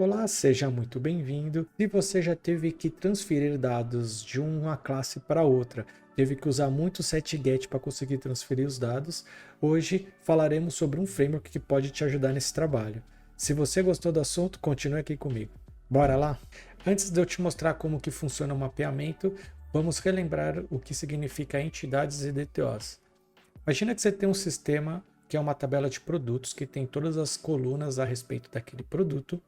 Olá, seja muito bem-vindo. Se você já teve que transferir dados de uma classe para outra, teve que usar muito setget para conseguir transferir os dados, hoje falaremos sobre um framework que pode te ajudar nesse trabalho. Se você gostou do assunto, continue aqui comigo. Bora lá? Antes de eu te mostrar como que funciona o mapeamento, vamos relembrar o que significa entidades e DTOs. Imagina que você tem um sistema que é uma tabela de produtos que tem todas as colunas a respeito daquele produto.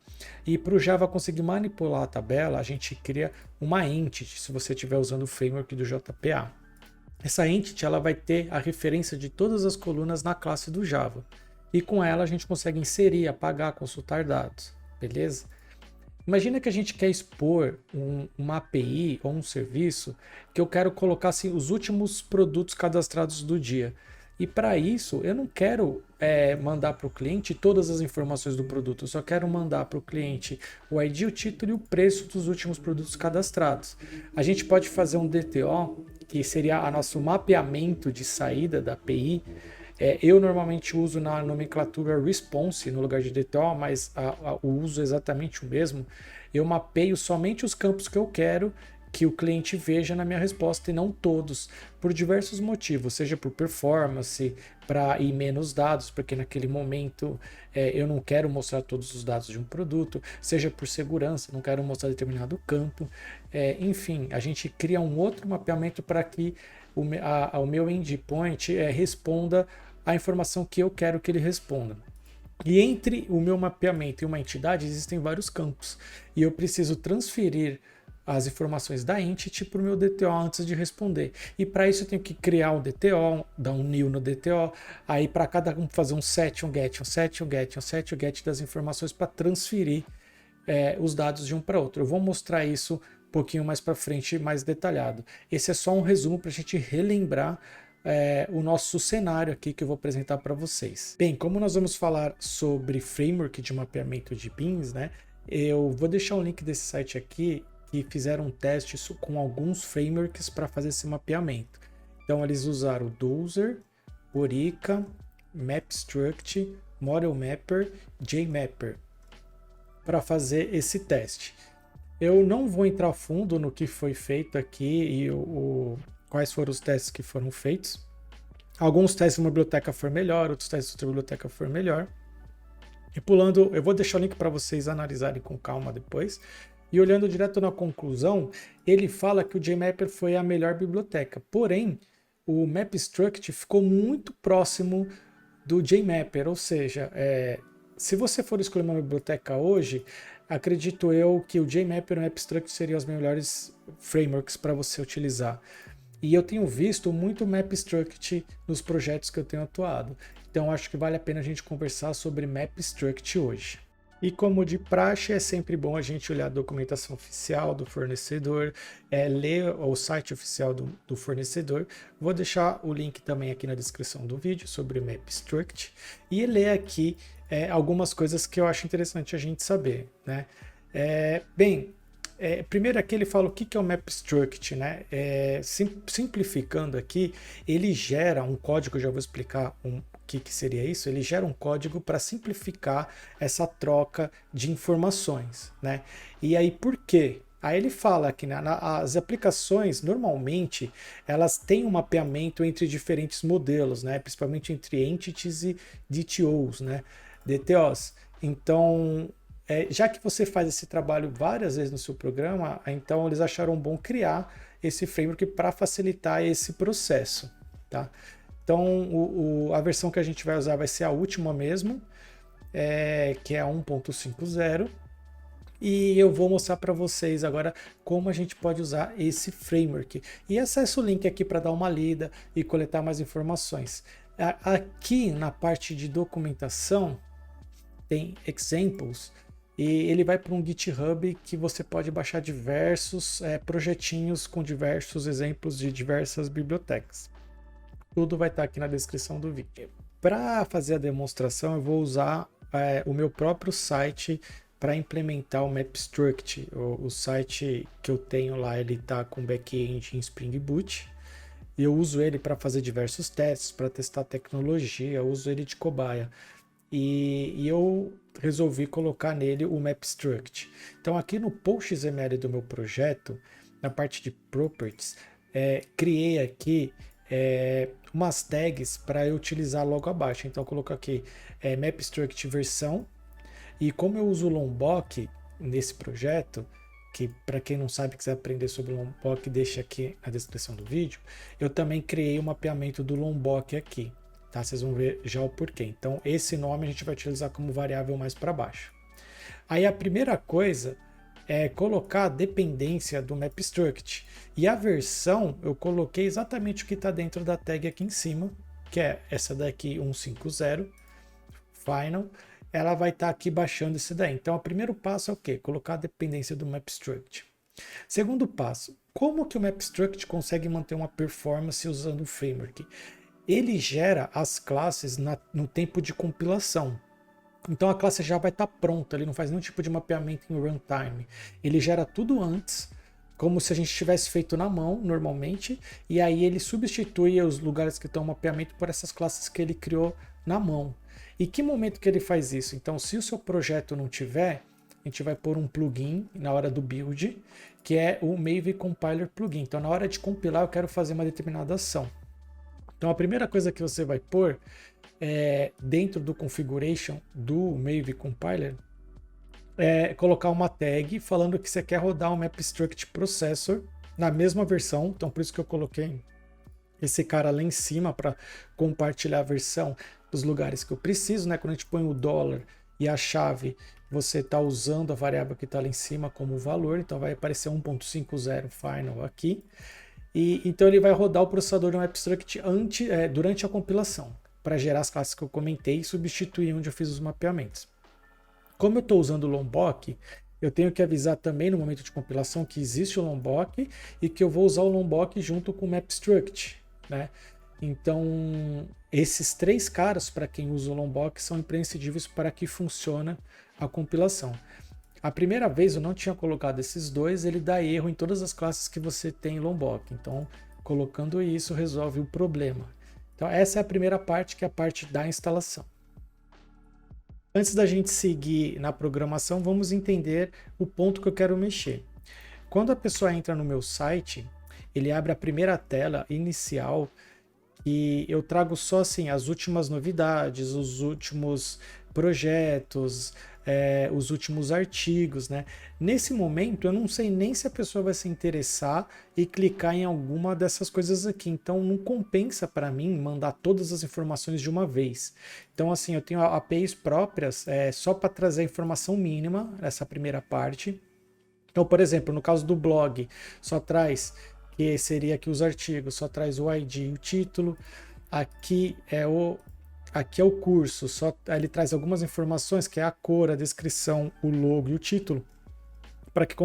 E para o Java conseguir manipular a tabela, a gente cria uma entity, se você estiver usando o framework do JPA. Essa entity ela vai ter a referência de todas as colunas na classe do Java. E com ela a gente consegue inserir, apagar, consultar dados. Beleza? Imagina que a gente quer expor uma API ou um serviço que eu quero colocar assim, os últimos produtos cadastrados do dia. E para isso, eu não quero mandar para o cliente todas as informações do produto, eu só quero mandar para o cliente o ID, o título e o preço dos últimos produtos cadastrados. A gente pode fazer um DTO, que seria o nosso mapeamento de saída da API. Eu normalmente uso na nomenclatura response no lugar de DTO, mas o uso é exatamente o mesmo. Eu mapeio somente os campos que eu quero que o cliente veja na minha resposta e não todos, por diversos motivos, seja por performance, para ir menos dados, porque naquele momento eu não quero mostrar todos os dados de um produto, seja por segurança, não quero mostrar determinado campo, enfim, a gente cria um outro mapeamento para que o meu endpoint responda a informação que eu quero que ele responda. E entre o meu mapeamento e uma entidade existem vários campos, e eu preciso transferir as informações da entity para o meu DTO antes de responder. E para isso eu tenho que criar um DTO, dar um new no DTO, aí para cada um fazer um set, um get, um set, um get, um set, um get das informações para transferir os dados de um para outro. Eu vou mostrar isso um pouquinho mais para frente, mais detalhado. Esse é só um resumo para a gente relembrar o nosso cenário aqui que eu vou apresentar para vocês. Bem, como nós vamos falar sobre framework de mapeamento de bins, né? Eu vou deixar o link desse site aqui que fizeram um teste com alguns frameworks para fazer esse mapeamento. Então eles usaram o Dozer, Orica, MapStruct, Model Mapper, JMapper para fazer esse teste. Eu não vou entrar a fundo no que foi feito aqui e quais foram os testes que foram feitos. Alguns testes de uma biblioteca foram melhor, outros testes de outra biblioteca foram melhor. E pulando, eu vou deixar o link para vocês analisarem com calma depois. E olhando direto na conclusão, ele fala que o JMapper foi a melhor biblioteca. Porém, o MapStruct ficou muito próximo do JMapper, ou seja, se você for escolher uma biblioteca hoje, acredito eu que o JMapper e o MapStruct seriam os melhores frameworks para você utilizar. E eu tenho visto muito MapStruct nos projetos que eu tenho atuado. Então acho que vale a pena a gente conversar sobre MapStruct hoje. E como de praxe, é sempre bom a gente olhar a documentação oficial do fornecedor, ler o site oficial do fornecedor. Vou deixar o link também aqui na descrição do vídeo sobre o MapStruct e ler aqui algumas coisas que eu acho interessante a gente saber, né? Primeiro aqui ele fala o que é o MapStruct, né? Simplificando aqui, ele gera um código, já vou explicar o que seria isso, ele gera um código para simplificar essa troca de informações, né? E aí por quê? Aí ele fala que as aplicações, normalmente, elas têm um mapeamento entre diferentes modelos, né? Principalmente entre entities e DTOs, né? DTOs. Então, já que você faz esse trabalho várias vezes no seu programa, então eles acharam bom criar esse framework para facilitar esse processo, tá? Então, a versão que a gente vai usar vai ser a última mesmo, que é a 1.50. E eu vou mostrar para vocês agora como a gente pode usar esse framework. E acesso o link aqui para dar uma lida e coletar mais informações. Aqui na parte de documentação tem examples. E ele vai para um GitHub que você pode baixar diversos projetinhos com diversos exemplos de diversas bibliotecas. Tudo vai estar aqui na descrição do vídeo. Para fazer a demonstração, eu vou usar o meu próprio site para implementar o MapStruct. O site que eu tenho lá, ele está com back-end em Spring Boot. Eu uso ele para fazer diversos testes, para testar tecnologia, eu uso ele de cobaia. e eu resolvi colocar nele o MapStruct. Então aqui no PostXML do meu projeto, na parte de Properties, criei aqui umas tags para eu utilizar logo abaixo. Então eu coloco aqui MapStruct versão, e como eu uso o Lombok nesse projeto, que para quem não sabe, quiser aprender sobre o Lombok, deixa aqui na descrição do vídeo, eu também criei o mapeamento do Lombok aqui, tá? Vocês vão ver já o porquê. Então esse nome a gente vai utilizar como variável mais para baixo. Aí a primeira coisa é colocar a dependência do MapStruct, e a versão eu coloquei exatamente o que está dentro da tag aqui em cima, que é essa daqui 150 final. Ela vai estar aqui baixando esse daí. Então, o primeiro passo é o quê? Colocar a dependência do MapStruct. Segundo passo, como que o MapStruct consegue manter uma performance usando o framework? Ele gera as classes no tempo de compilação. Então a classe já vai estar pronta, ele não faz nenhum tipo de mapeamento em runtime. Ele gera tudo antes, como se a gente tivesse feito na mão, normalmente, e aí ele substitui os lugares que estão mapeamento por essas classes que ele criou na mão. E que momento que ele faz isso? Então, se o seu projeto não tiver, a gente vai pôr um plugin na hora do build, que é o Maven Compiler Plugin. Então, na hora de compilar, eu quero fazer uma determinada ação. Então, a primeira coisa que você vai pôr dentro do configuration do Maven Compiler é colocar uma tag falando que você quer rodar o MapStruct Processor na mesma versão. Então, por isso que eu coloquei esse cara lá em cima para compartilhar a versão dos lugares que eu preciso, né? Quando a gente põe o dólar e a chave, você está usando a variável que está lá em cima como valor, então vai aparecer 1.50 final aqui. E então ele vai rodar o processador do MapStruct durante a compilação, para gerar as classes que eu comentei e substituir onde eu fiz os mapeamentos. Como eu estou usando o Lombok, eu tenho que avisar também no momento de compilação que existe o Lombok e que eu vou usar o Lombok junto com o MapStruct, né? Então, esses três caras, para quem usa o Lombok, são imprescindíveis para que funcione a compilação. A primeira vez eu não tinha colocado esses dois, ele dá erro em todas as classes que você tem em Lombok. Então, colocando isso, resolve o problema. Então, essa é a primeira parte, que é a parte da instalação. Antes da gente seguir na programação, vamos entender o ponto que eu quero mexer. Quando a pessoa entra no meu site, ele abre a primeira tela inicial, e eu trago só assim as últimas novidades, os últimos projetos, os últimos artigos, né? Nesse momento eu não sei nem se a pessoa vai se interessar e clicar em alguma dessas coisas aqui, então não compensa para mim mandar todas as informações de uma vez. Então assim, eu tenho APIs próprias só para trazer a informação mínima, essa primeira parte. Então, por exemplo, no caso do blog, só traz, que seria aqui os artigos, só traz o ID, o título. Aqui é o curso, ele traz algumas informações, que é a cor, a descrição, o logo e o título, para que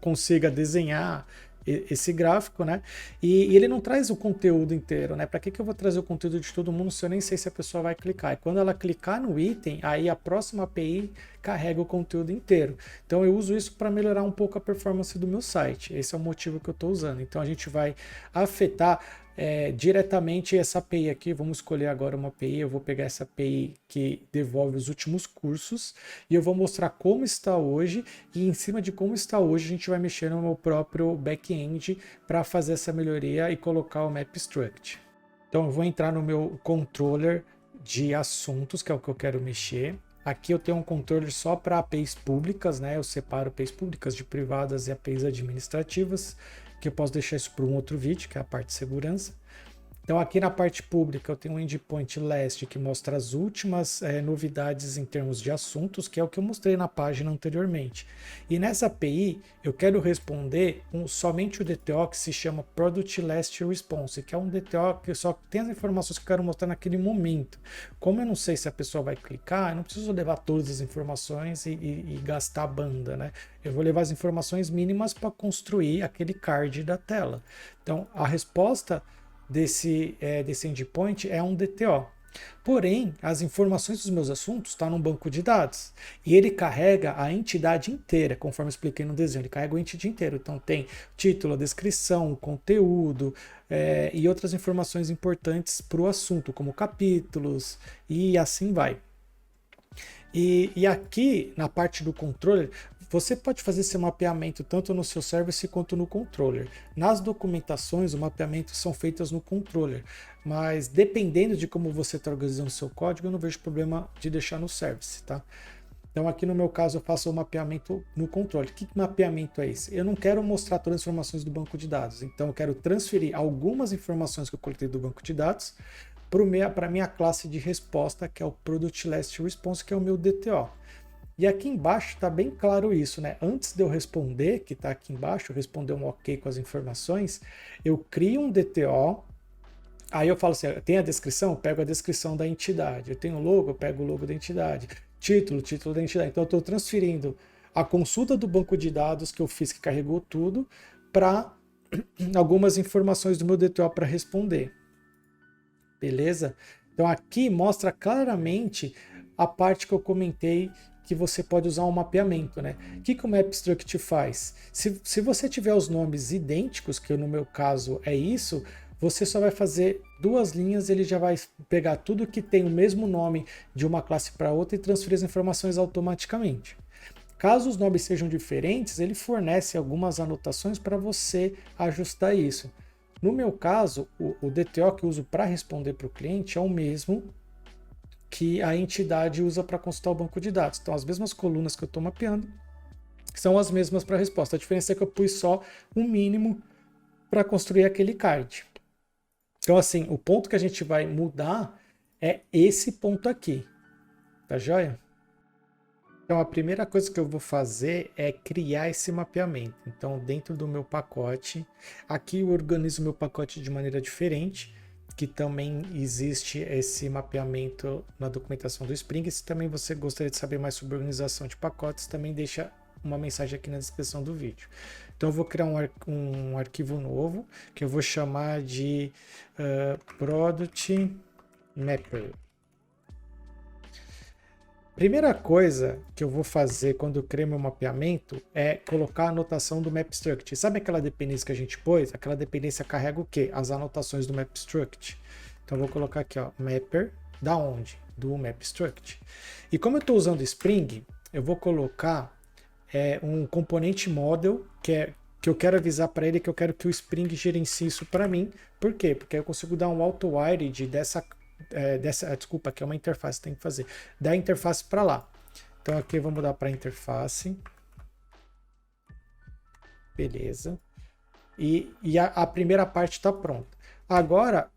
consiga desenhar esse gráfico, né? E ele não traz o conteúdo inteiro, né? Para que eu vou trazer o conteúdo de todo mundo se eu nem sei se a pessoa vai clicar? E quando ela clicar no item, aí a próxima API carrega o conteúdo inteiro. Então eu uso isso para melhorar um pouco a performance do meu site. Esse é o motivo que eu estou usando. Então a gente vai afetar diretamente essa API aqui. Vamos escolher agora uma API. Eu vou pegar essa API que devolve os últimos cursos e eu vou mostrar como está hoje, e em cima de como está hoje a gente vai mexer no meu próprio back-end para fazer essa melhoria e colocar o MapStruct. Então eu vou entrar no meu controller de assuntos, que é o que eu quero mexer. Aqui eu tenho um controller só para APIs públicas, né? Eu separo APIs públicas de privadas e APIs administrativas, que eu posso deixar isso para um outro vídeo, que é a parte de segurança. Então aqui na parte pública eu tenho um endpoint last que mostra as últimas novidades em termos de assuntos, que é o que eu mostrei na página anteriormente. E nessa API eu quero responder somente o DTO que se chama Product Last Response, que é um DTO que só tem as informações que eu quero mostrar naquele momento. Como eu não sei se a pessoa vai clicar, eu não preciso levar todas as informações e gastar banda, né? Eu vou levar as informações mínimas para construir aquele card da tela. Então a resposta desse endpoint é um DTO. Porém, as informações dos meus assuntos estão num banco de dados e ele carrega a entidade inteira, conforme eu expliquei no desenho, ele carrega o entity inteiro. Então tem título, a descrição, o conteúdo e outras informações importantes para o assunto, como capítulos e assim vai. E aqui na parte do controller, você pode fazer esse mapeamento tanto no seu service quanto no controller. Nas documentações, o mapeamento são feitas no controller, mas dependendo de como você está organizando o seu código, eu não vejo problema de deixar no service, tá? Então aqui no meu caso eu faço o mapeamento no controle. Que mapeamento é esse? Eu não quero mostrar todas as informações do banco de dados, então eu quero transferir algumas informações que eu coletei do banco de dados para a minha classe de resposta, que é o Product Last Response, que é o meu DTO. E aqui embaixo está bem claro isso, né? Antes de eu responder, que está aqui embaixo, responder um OK com as informações, eu crio um DTO, aí eu falo assim, tem a descrição? Eu pego a descrição da entidade. Eu tenho o logo? Eu pego o logo da entidade. Título da entidade. Então eu estou transferindo a consulta do banco de dados que eu fiz, que carregou tudo, para algumas informações do meu DTO para responder. Beleza? Então aqui mostra claramente a parte que eu comentei que você pode usar um mapeamento, né? O que o MapStruct faz? Se você tiver os nomes idênticos, que no meu caso é isso, você só vai fazer duas linhas, ele já vai pegar tudo que tem o mesmo nome de uma classe para outra e transferir as informações automaticamente. Caso os nomes sejam diferentes, ele fornece algumas anotações para você ajustar isso. No meu caso, o DTO que eu uso para responder para o cliente é o mesmo que a entidade usa para consultar o banco de dados. Então, as mesmas colunas que eu estou mapeando são as mesmas para a resposta. A diferença é que eu pus só um mínimo para construir aquele card. Então, assim, o ponto que a gente vai mudar é esse ponto aqui. Tá joia? Então, a primeira coisa que eu vou fazer é criar esse mapeamento. Então, dentro do meu pacote, aqui eu organizo meu pacote de maneira diferente, que também existe esse mapeamento na documentação do Spring. Se também você gostaria de saber mais sobre organização de pacotes, também deixa uma mensagem aqui na descrição do vídeo. Então eu vou criar um arquivo novo, que eu vou chamar de Product Mapper. Primeira coisa que eu vou fazer quando eu criar meu mapeamento é colocar a anotação do MapStruct. Sabe aquela dependência que a gente pôs? Aquela dependência carrega o quê? As anotações do MapStruct. Então eu vou colocar aqui, ó, Mapper, da onde? Do MapStruct. E como eu estou usando Spring, eu vou colocar um componente model que eu quero avisar para ele que eu quero que o Spring gerencie isso para mim. Por quê? Porque eu consigo dar um auto-wired desculpa, que é uma interface, tem que fazer, da interface para lá. Então aqui eu vou mudar para interface. Beleza. E a primeira parte está pronta. Agora,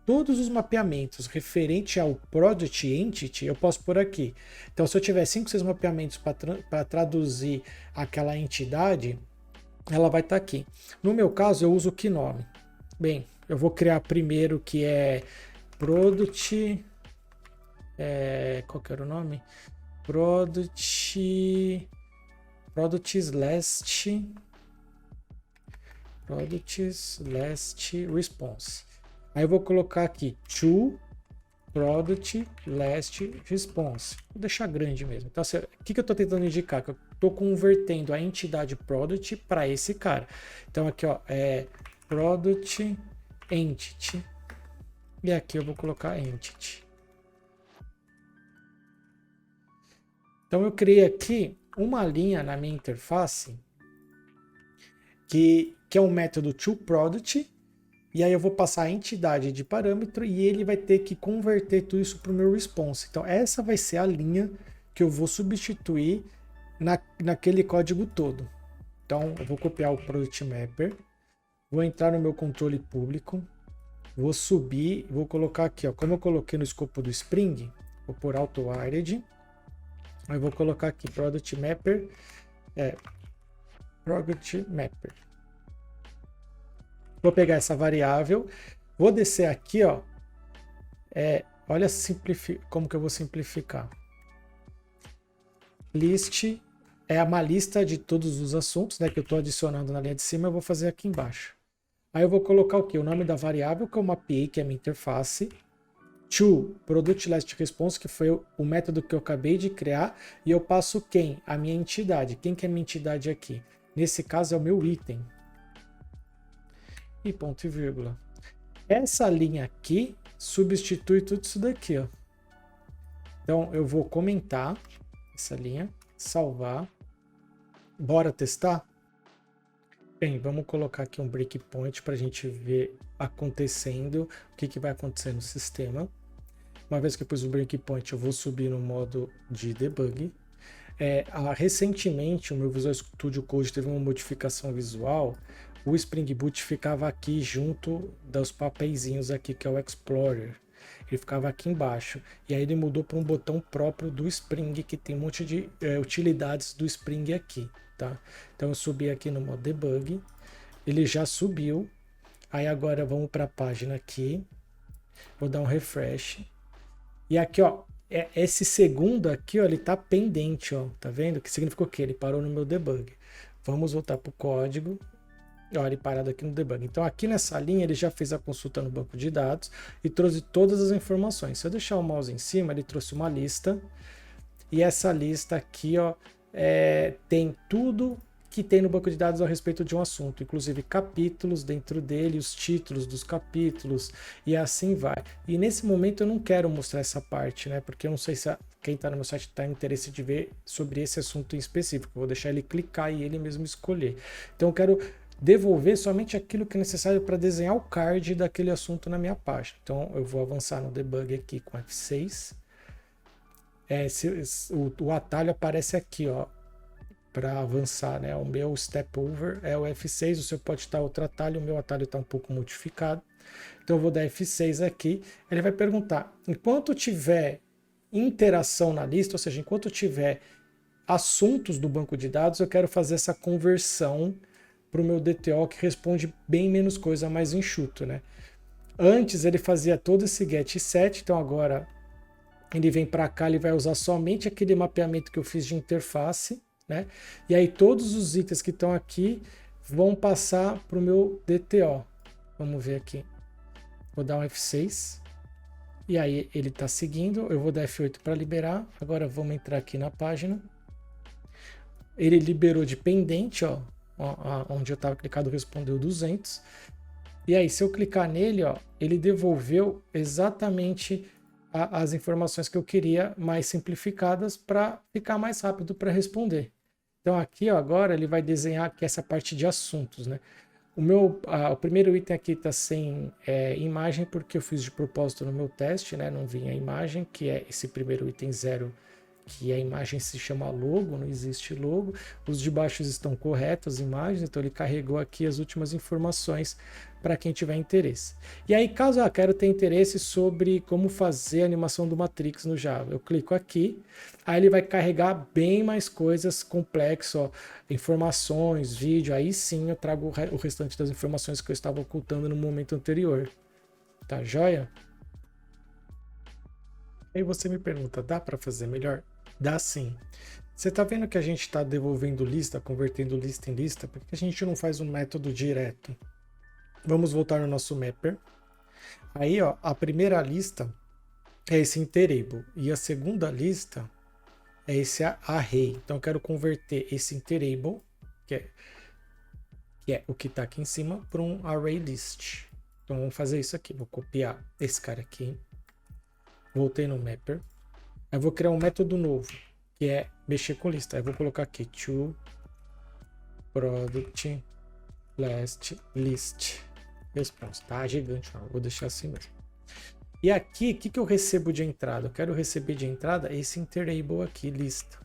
todos os mapeamentos referente ao Product Entity, eu posso pôr aqui. Então, se eu tiver 5, 6 mapeamentos para traduzir aquela entidade, ela vai estar aqui. No meu caso, eu uso o Knome. Bem, eu vou criar primeiro que é Product... qual que era o nome? Product Last Response. Aí eu vou colocar aqui to Product Last Response. Vou deixar grande mesmo. Então, o que eu estou tentando indicar? Que eu estou convertendo a entidade Product para esse cara. Então aqui, ó, Product Entity. E aqui eu vou colocar Entity. Então eu criei aqui uma linha na minha interface que é um método toProduct, e aí eu vou passar a entidade de parâmetro e ele vai ter que converter tudo isso para o meu response. Então essa vai ser a linha que eu vou substituir naquele código todo. Então eu vou copiar o Product Mapper, vou entrar no meu controle público, vou subir, vou colocar aqui, ó, como eu coloquei no escopo do Spring, vou por auto-wired, aí vou colocar aqui Product Mapper, Product Mapper. Vou pegar essa variável, vou descer aqui, ó, olha como que eu vou simplificar. List é uma lista de todos os assuntos, né, que eu estou adicionando na linha de cima, eu vou fazer aqui embaixo. Aí eu vou colocar o quê? O nome da variável que eu mapeei, que é a minha interface, to Product Last Response, que foi o método que eu acabei de criar, e eu passo quem? A minha entidade. Quem que é a minha entidade aqui? Nesse caso é o meu item. E ponto e vírgula. Essa linha aqui substitui tudo isso daqui, ó. Então eu vou comentar essa linha, salvar. Bora testar? Bem, vamos colocar aqui um breakpoint para a gente ver acontecendo, o que vai acontecer no sistema. Uma vez que eu pus o breakpoint, eu vou subir no modo de debug. Recentemente, o meu Visual Studio Code teve uma modificação visual. O Spring Boot ficava aqui junto dos papeizinhos aqui, que é o Explorer. Ele ficava aqui embaixo. E aí ele mudou para um botão próprio do Spring, que tem um monte de utilidades do Spring aqui, tá? Então eu subi aqui no modo debug. Ele já subiu. Aí agora vamos para a página aqui. Vou dar um refresh. E aqui, ó, esse segundo aqui, ó, ele tá pendente, ó, tá vendo? Que significou que ele parou no meu debug. Vamos voltar pro código. Ó, ele parado aqui no debug. Então aqui nessa linha ele já fez a consulta no banco de dados e trouxe todas as informações. Se eu deixar o mouse em cima, ele trouxe uma lista. E essa lista aqui, ó, tem tudo que tem no banco de dados a respeito de um assunto, inclusive capítulos dentro dele, os títulos dos capítulos e assim vai. E nesse momento eu não quero mostrar essa parte, né? Porque eu não sei se quem está no meu site tem interesse de ver sobre esse assunto em específico. Eu vou deixar ele clicar e ele mesmo escolher. Então eu quero devolver somente aquilo que é necessário para desenhar o card daquele assunto na minha página. Então eu vou avançar no debug aqui com F6. O atalho aparece aqui, ó, para avançar, né? O meu step over é o F6, o seu pode estar outro atalho, o meu atalho está um pouco modificado. Então eu vou dar F6 aqui, ele vai perguntar, enquanto tiver interação na lista, ou seja, enquanto tiver assuntos do banco de dados, eu quero fazer essa conversão para o meu DTO, que responde bem menos coisa, mais enxuto, né? Antes ele fazia todo esse get set, então agora ele vem para cá, ele vai usar somente aquele mapeamento que eu fiz de interface, né? E aí todos os itens que estão aqui vão passar para o meu DTO. Vamos ver aqui. Vou dar um F6. E aí ele está seguindo. Eu vou dar F8 para liberar. Agora vamos entrar aqui na página. Ele liberou de pendente, ó, onde eu estava clicado respondeu 200. E aí se eu clicar nele, ó, ele devolveu exatamente as informações que eu queria mais simplificadas para ficar mais rápido para responder. Então aqui, ó, agora ele vai desenhar aqui essa parte de assuntos, né? O primeiro item aqui está sem imagem porque eu fiz de propósito no meu teste, né? Não vinha a imagem, que é esse primeiro item 0, que a imagem se chama logo, não existe logo. Os de baixo estão corretos, as imagens, então ele carregou aqui as últimas informações para quem tiver interesse. E aí, caso eu quero ter interesse sobre como fazer a animação do Matrix no Java, eu clico aqui, aí ele vai carregar bem mais coisas complexas, ó, informações, vídeo, aí sim eu trago o restante das informações que eu estava ocultando no momento anterior. Tá joia? Aí você me pergunta, dá para fazer melhor? Dá sim. Você está vendo que a gente está devolvendo lista, convertendo lista em lista, porque a gente não faz um método direto. Vamos voltar no nosso mapper. Aí, ó, a primeira lista é esse interable e a segunda lista é esse array. Então eu quero converter esse interable, que é o que está aqui em cima, para um array list. Então vamos fazer isso aqui. Vou copiar esse cara aqui. Voltei no mapper. Aí vou criar um método novo, que é mexer com lista. Aí vou colocar aqui to product last list response. Tá gigante, ó. Vou deixar assim mesmo. E aqui, o que eu recebo de entrada? Eu quero receber de entrada esse interable aqui, lista.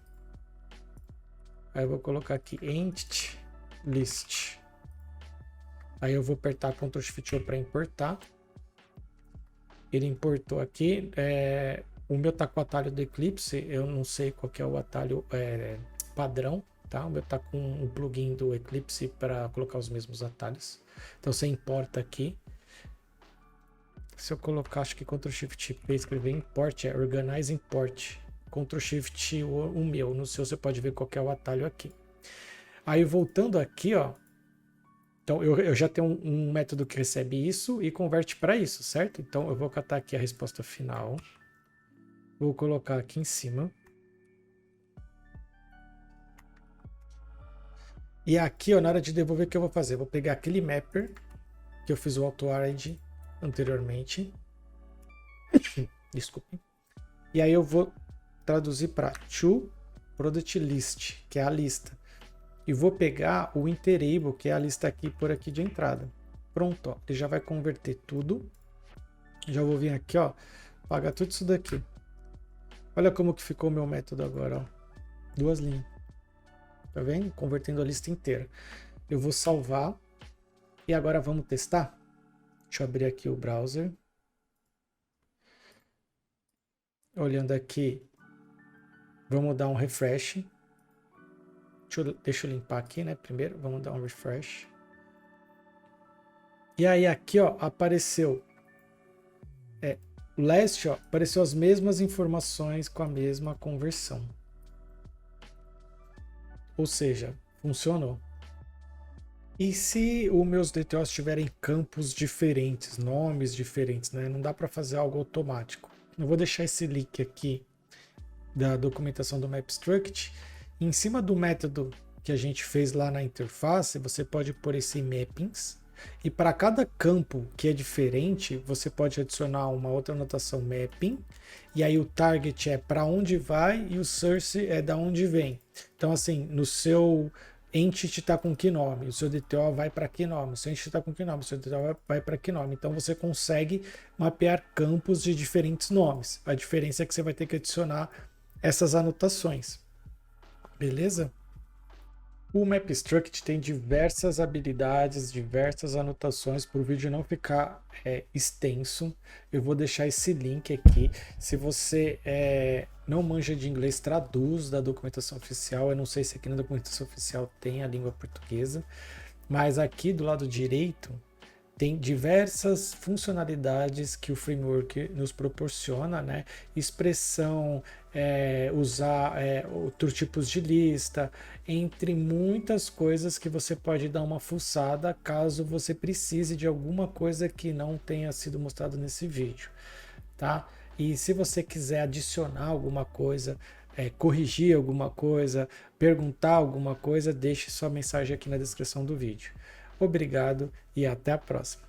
Aí eu vou colocar aqui entity list. Aí eu vou apertar Ctrl Shift O para importar. Ele importou aqui. O meu tá com o atalho do Eclipse. Eu não sei qual que é o atalho padrão. Tá? O meu tá com o plugin do Eclipse para colocar os mesmos atalhos. Então você importa aqui. Se eu colocar, acho que Ctrl Shift P, escrever import, Organize Import. Ctrl Shift o meu. No seu você pode ver qual que é o atalho aqui. Aí voltando aqui, ó. Então eu já tenho um método que recebe isso e converte para isso, certo? Então eu vou catar aqui a resposta final. Vou colocar aqui em cima. E aqui, ó, na hora de devolver, o que eu vou fazer? Eu vou pegar aquele mapper que eu fiz o auto-hide anteriormente. Desculpe. E aí eu vou traduzir para to product list, que é a lista. E vou pegar o interable, que é a lista aqui por aqui de entrada. Pronto, ó, ele já vai converter tudo. Já vou vir aqui, ó, pagar tudo isso daqui. Olha como que ficou o meu método agora, ó. 2 linhas. Tá vendo? Convertendo a lista inteira. Eu vou salvar. E agora vamos testar? Deixa eu abrir aqui o browser. Olhando aqui, vamos dar um refresh. Deixa eu limpar aqui, né? Primeiro, vamos dar um refresh. E aí aqui, ó, apareceu last, ó, apareceu as mesmas informações com a mesma conversão. Ou seja, funcionou. E se os meus DTOs tiverem campos diferentes, nomes diferentes, né? Não dá para fazer algo automático. Eu vou deixar esse link aqui da documentação do MapStruct. Em cima do método que a gente fez lá na interface, você pode pôr esse mappings. E para cada campo que é diferente, você pode adicionar uma outra anotação mapping. E aí o target é para onde vai e o source é da onde vem. Então, assim, no seu entity está com que nome? O seu DTO vai para que nome? O seu entity está com que nome? O seu DTO vai para que nome? Então você consegue mapear campos de diferentes nomes. A diferença é que você vai ter que adicionar essas anotações. Beleza? O MapStruct tem diversas habilidades, diversas anotações para o vídeo não ficar extenso. Eu vou deixar esse link aqui. Se você não manja de inglês, traduz da documentação oficial. Eu não sei se aqui na documentação oficial tem a língua portuguesa, mas aqui do lado direito tem diversas funcionalidades que o framework nos proporciona, né? Expressão, usar outros tipos de lista, entre muitas coisas que você pode dar uma fuçada caso você precise de alguma coisa que não tenha sido mostrado nesse vídeo, tá? E se você quiser adicionar alguma coisa, corrigir alguma coisa, perguntar alguma coisa, deixe sua mensagem aqui na descrição do vídeo. Obrigado e até a próxima.